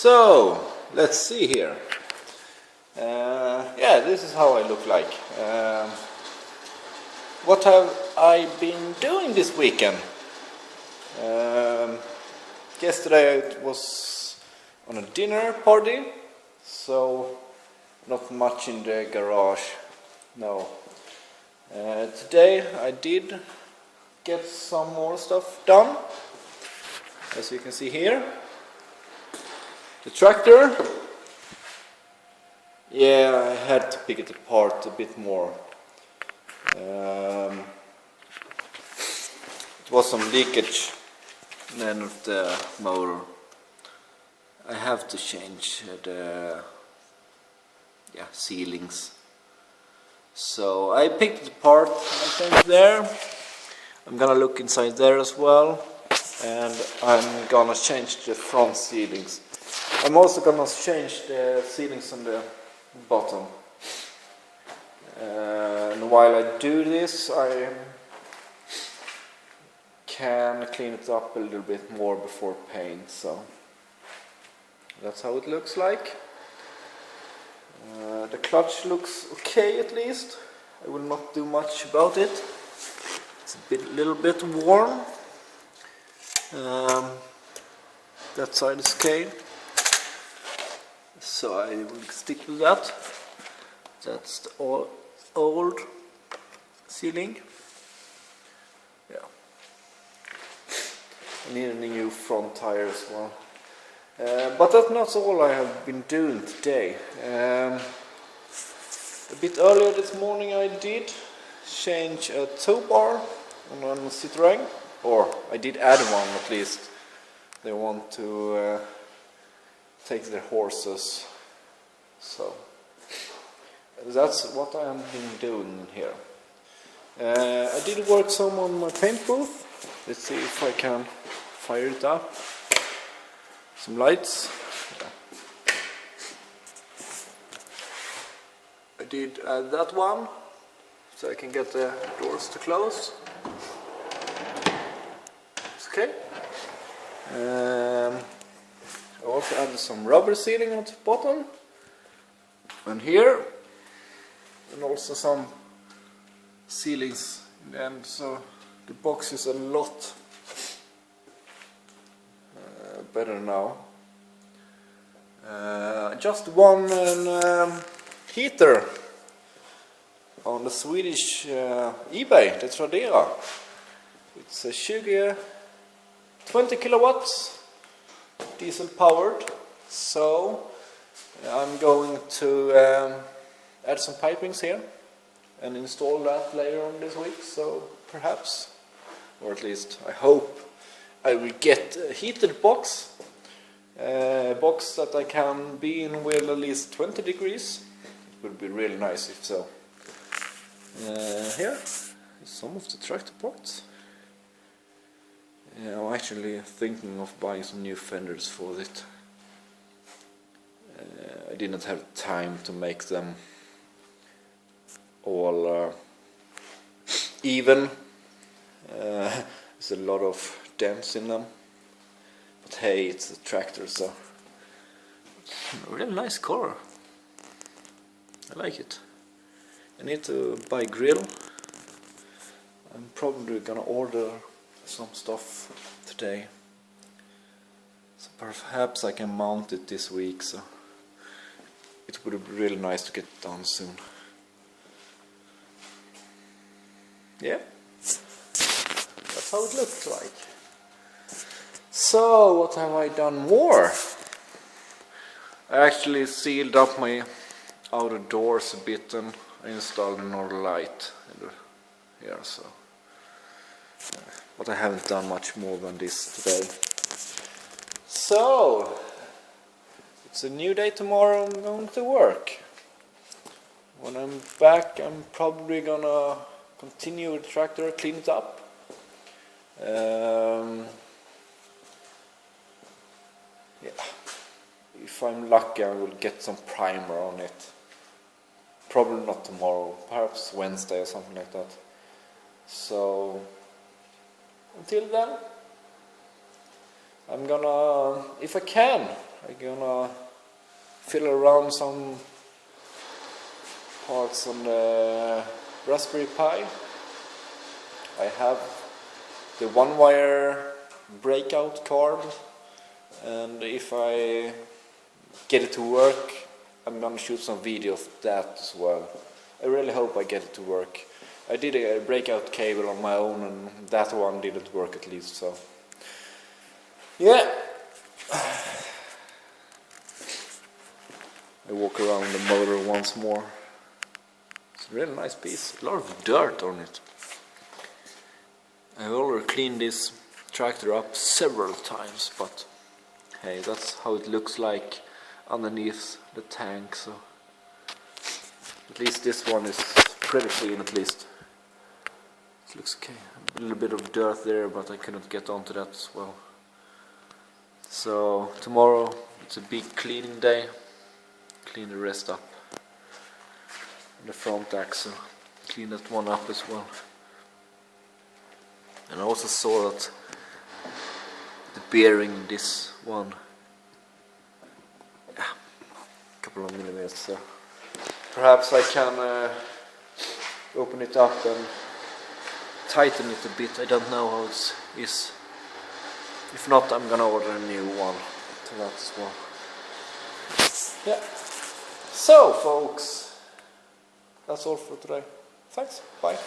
So, let's see here. Yeah, this is how I look like. What have I been doing this weekend? Yesterday it was on a dinner party, so not much in the garage, no. Today I did get some more stuff done, as you can see here. The tractor, yeah, I had to pick it apart a bit more. It was some leakage in the end of the motor. I have to change the sealings. So I picked it apart, I think there. I'm gonna look inside there as well, and I'm gonna change the front sealings. I'm also gonna change the sealings on the bottom. And while I do this, I can clean it up a little bit more before paint. So that's how it looks like. The clutch looks okay, at least. I will not do much about it. It's a little bit worn. That side is okay, so I will stick with that. That's the old sealing. Yeah. I need a new front tire as well. But that's not all I have been doing today. A bit earlier this morning I did change a tow bar on a Citroën, or I did add one at least. They want to take their horses, so that's what I have been doing here. I did work some on my paint booth. Let's see if I can fire it up. Some lights. Yeah. I did add that one, so I can get the doors to close. It's okay. I also added some rubber sealing at the bottom and here, and also some sealings in the end, so the box is a lot better now. Just one heater on the Swedish eBay, the Tradera. It's a 20 kilowatts, diesel powered, so I'm going to add some pipings here and install that later on this week. So perhaps, or at least I hope, I will get a heated box, a box that I can be in with at least 20 degrees. It would be really nice if so. Here is some of the tractor parts. Yeah, I'm actually thinking of buying some new fenders for it. I didn't have time to make them all even. There's a lot of dents in them, but hey, it's a tractor, so a really nice color. I like it. I need to buy a grill. I'm probably gonna order some stuff today, so perhaps I can mount it this week, so it would be really nice to get it done soon. Yeah, that's how it looks like. So what have I done more? I actually sealed up my outer doors a bit and I installed another light here, so but I haven't done much more than this today. So it's a new day tomorrow. I'm going to work. When I'm back, I'm probably gonna continue with the tractor, clean it up. Yeah, if I'm lucky, I will get some primer on it. Probably not tomorrow, perhaps Wednesday or something like that. So until then, I'm gonna, if I can, I'm gonna fiddle around some parts on the Raspberry Pi. I have the one-wire breakout card, and if I get it to work, I'm gonna shoot some video of that as well. I really hope I get it to work. I did a breakout cable on my own and that one didn't work at least, so yeah. I walk around the motor once more. It's a really nice piece, a lot of dirt on it. I've already cleaned this tractor up several times, but hey, that's how it looks like underneath the tank, so at least this one is pretty clean at least. It looks okay. A little bit of dirt there, but I couldn't get onto that as well. So tomorrow it's a big cleaning day. Clean the rest up. And the front axle, clean that one up as well. And I also saw that the bearing in this one, a couple of millimeters, so perhaps I can open it up and tighten it a bit. I don't know how it is. If not, I'm gonna order a new one to that as well. Yeah. So folks, that's all for today. Thanks. Bye.